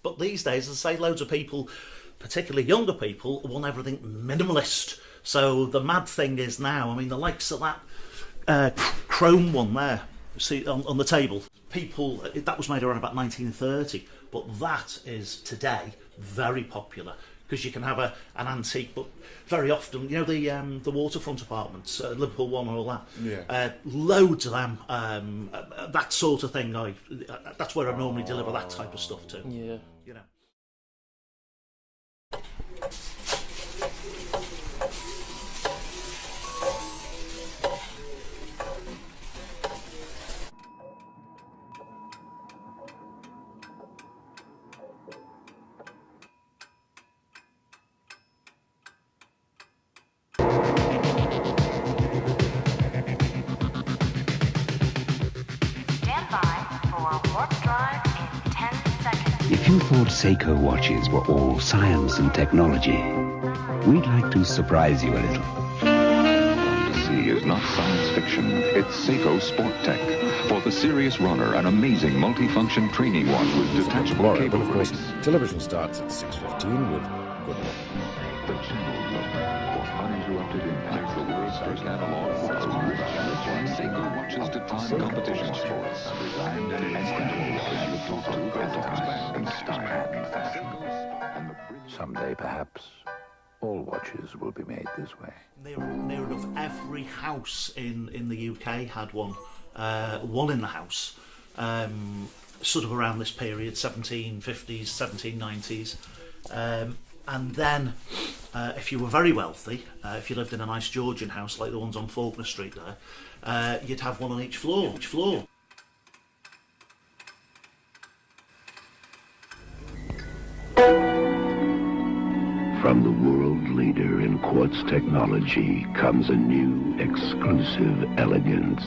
But these days, as I say, loads of people, particularly younger people, want everything minimalist. So the mad thing is now, I mean, the likes of that chrome one there, see on the table, people, that was made around about 1930, but that is today very popular because you can have an antique, but very often, you know, the waterfront apartments, Liverpool One and all that, loads of them, that sort of thing. That's where I normally deliver that type of stuff to. Yeah. You know. If you thought Seiko watches were all science and technology, we'd like to surprise you a little. Fantasy is not science fiction. It's Seiko Sport Tech. For the serious runner, an amazing multifunction training watch with detachable cable But of course, grips. television starts at 6:15 with good luck. The channel for uninterrupted impact. The world's first analog watch. Seiko watches to time competition sports. And an incredible watch you talk to and style. Someday, perhaps, all watches will be made this way. Near enough every house in the UK had one. One in the house, sort of around this period, 1750s, 1790s. And then, if you were very wealthy, if you lived in a nice Georgian house like the ones on Faulkner Street there, you'd have one on each floor. From the world leader in quartz technology comes a new, exclusive elegance.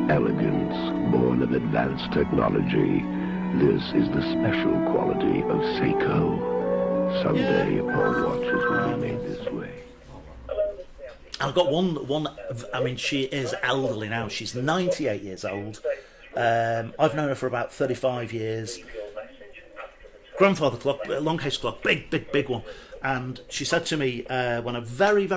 Elegance born of advanced technology. This is the special quality of Seiko. Someday all watches will be made this way. I've got one. I mean, she is elderly now. She's 98 years old. I've known her for about 35 years. Grandfather clock, long case clock, big one. And she said to me when I very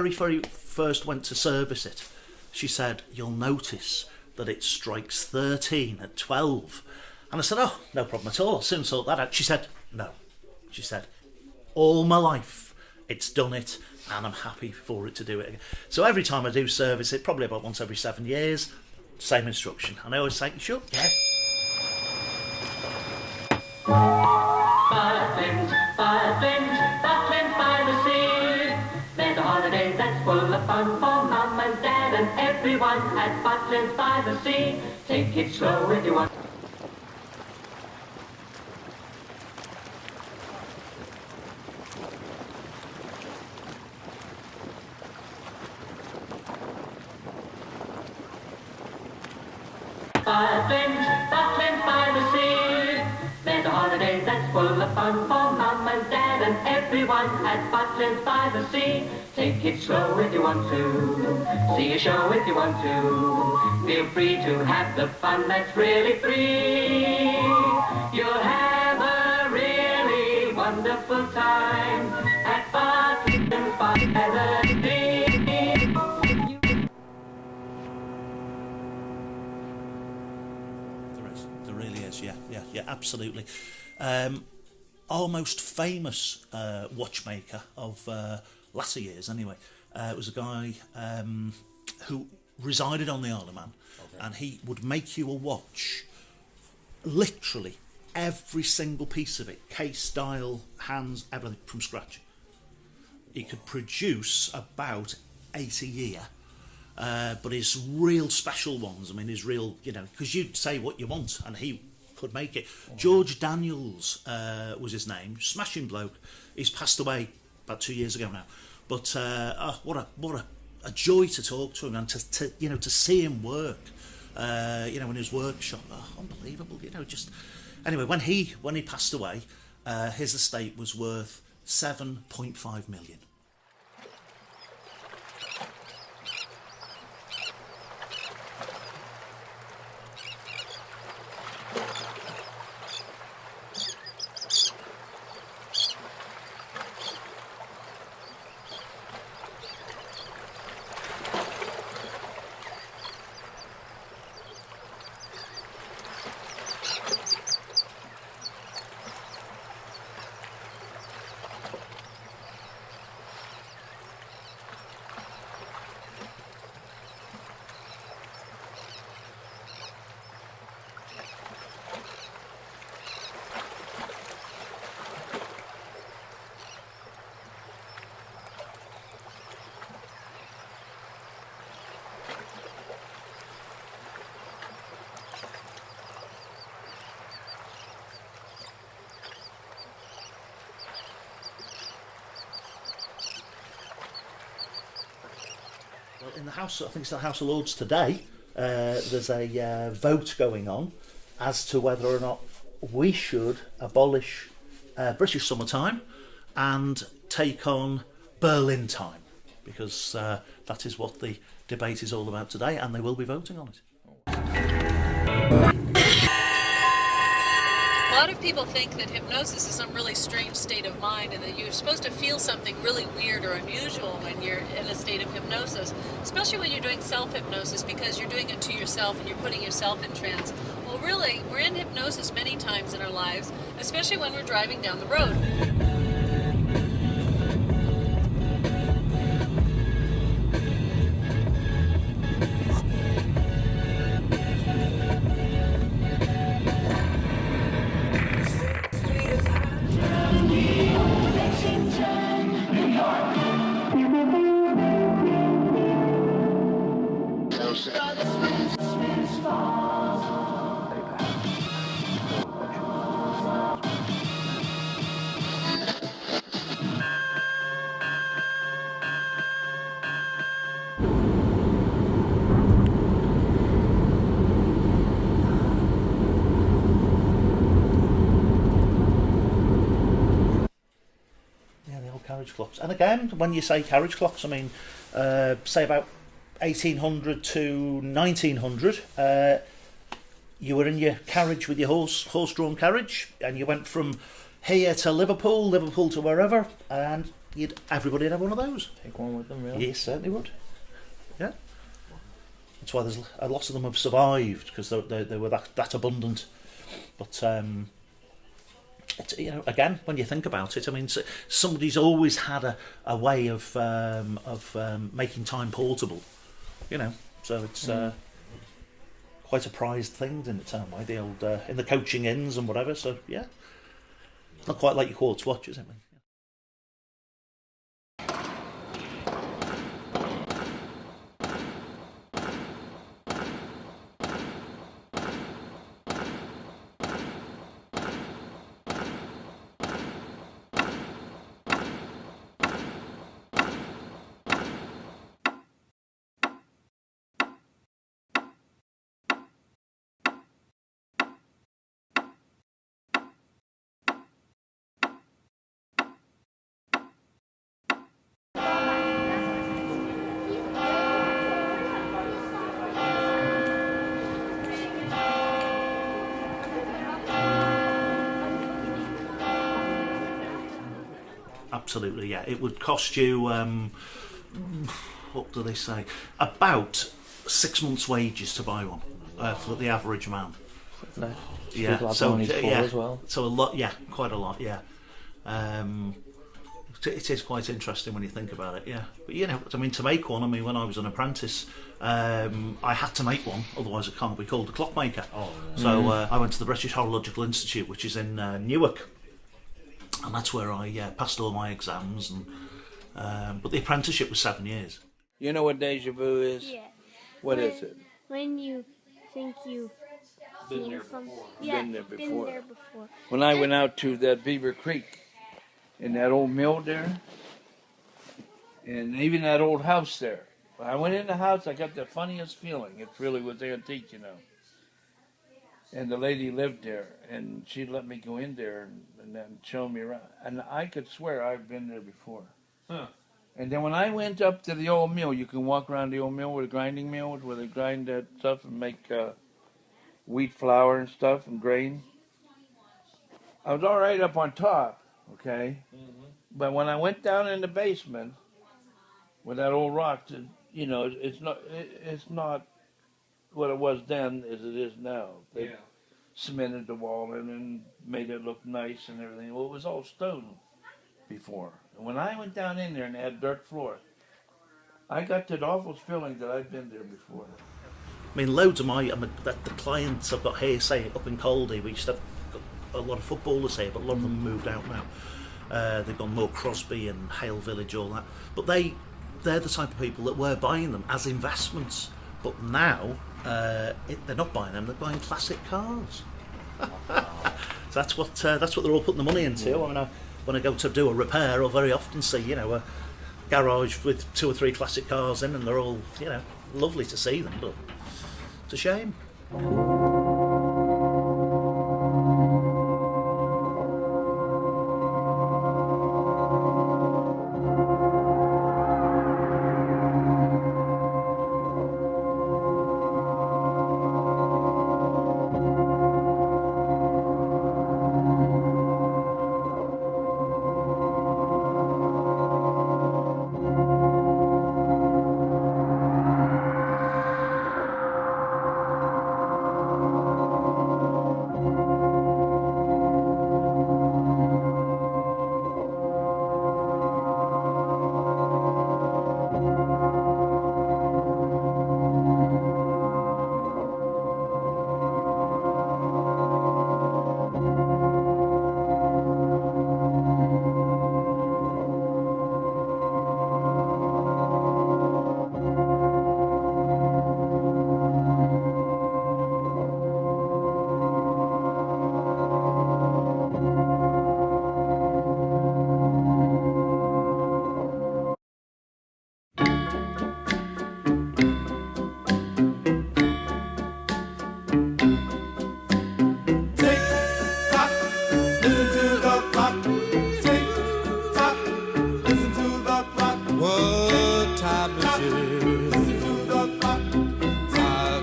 first went to service it, she said, "You'll notice that it strikes 13 at 12." And I said, "Oh, no problem at all. I'll soon sort that out." She said, "No." She said, "All my life, it's done it, and I'm happy for it to do it again." So every time I do service it, probably about once every 7 years, same instruction. And I always say, "Sure, yeah." Butlins by the sea. There's a holiday that's full of fun for Mum and Dad and everyone at Butlins by the sea. Take it slow if you want. Butlins by the sea. There's a holiday that's full of fun for Mum and Dad and everyone at Butlins by the sea. Take it slow if you want to. See a show if you want to. Feel free to have the fun that's really free. You'll have a really wonderful time at Butlins by the sea. There really is, yeah, absolutely. Our most famous watchmaker of latter years, anyway, was a guy who resided on the Isle of Man, and he would make you a watch, literally every single piece of it, case, dial, hands, everything from scratch. He could produce about 8 a year. But his real special ones, I mean, his real, you know, because you'd say what you want and he could make it. George Daniels was his name, smashing bloke. He's passed away about 2 years ago now. But what a joy to talk to him and to you know, to see him work, you know, in his workshop. Oh, unbelievable, you know, just... Anyway, when he passed away, his estate was worth 7.5 million. in the House, I think it's the House of Lords today, there's a vote going on as to whether or not we should abolish British summertime and take on Berlin time, because that is what the debate is all about today, and they will be voting on it. A lot of people think that hypnosis is some really strange state of mind and that you're supposed to feel something really weird or unusual when you're in a state of hypnosis, especially when you're doing self-hypnosis, because you're doing it to yourself and you're putting yourself in trance. Well, really, we're in hypnosis many times in our lives, especially when we're driving down the road. Carriage clocks. And again, when you say carriage clocks, I mean, say about 1800 to 1900, you were in your carriage with your horse-drawn carriage, and you went from here to Liverpool to wherever, and everybody would have one of those. Take one with them, really? Yes, certainly would. Yeah. That's why there's a lot of them have survived, because they were that abundant. But it's, again, when you think about it, I mean, somebody's always had a way of making time portable, So it's quite a prized thing in its own way. The old in the coaching inns and whatever. So yeah, not quite like your quartz watch, is it? Absolutely, yeah. It would cost you, what do they say, about 6 months' wages to buy one for the average man. No. Yeah, so as well. So a lot, yeah, quite a lot, yeah. It is quite interesting when you think about it, yeah. But I mean, to make one, I mean, when I was an apprentice, I had to make one, otherwise it can't be called a clockmaker. So I went to the British Horological Institute, which is in Newark. And that's where I passed all my exams, but the apprenticeship was 7 years. You know what deja vu is? Yeah. What is it? When you think you've seen something. Yeah, Been there before. Been there before. When I went out to that Beaver Creek, in that old mill there, and even that old house there. When I went in the house, I got the funniest feeling. It really was antique, And the lady lived there, and she let me go in there and then show me around. And I could swear I've been there before. Huh. And then when I went up to the old mill, you can walk around the old mill with a grinding mill where they grind that stuff and make wheat flour and stuff and grain. I was all right up on top, okay? Mm-hmm. But when I went down in the basement with that old rock, it's not what it was then as it is now. They cemented the wall in and made it look nice and everything. Well, it was all stone before. And when I went down in there and had dirt floor, I got that awful feeling that I'd been there before. I mean, loads of the clients I've got here, say up in Caldy, we used to have a lot of footballers here, but a lot of them moved out now. They've gone more Crosby and Hale Village, all that. But they're the type of people that were buying them as investments. But now, they're not buying them, they're buying classic cars. So that's what they're all putting the money into. I mean, when I go to do a repair, I'll very often see, a garage with 2 or 3 classic cars in, and they're all, you know, lovely to see them, but it's a shame.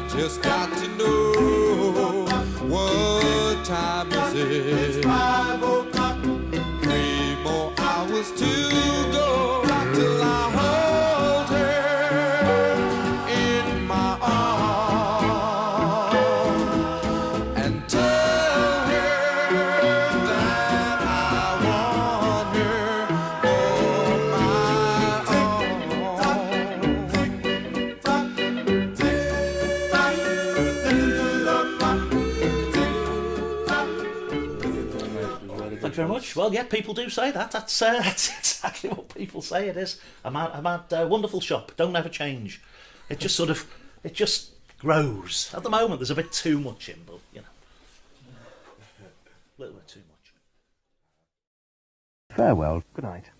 Just got to know what time is it? It's 5 o'clock. 3 more hours to go till I hold her in my arms and tell her that I want her for my own. Thank you very much. Well, yeah, people do say that. That's exactly what people say it is. I'm at a wonderful shop. Don't ever change. It just sort of, it just grows. At the moment, there's a bit too much in, but, you know, a little bit too much. Farewell. Good night.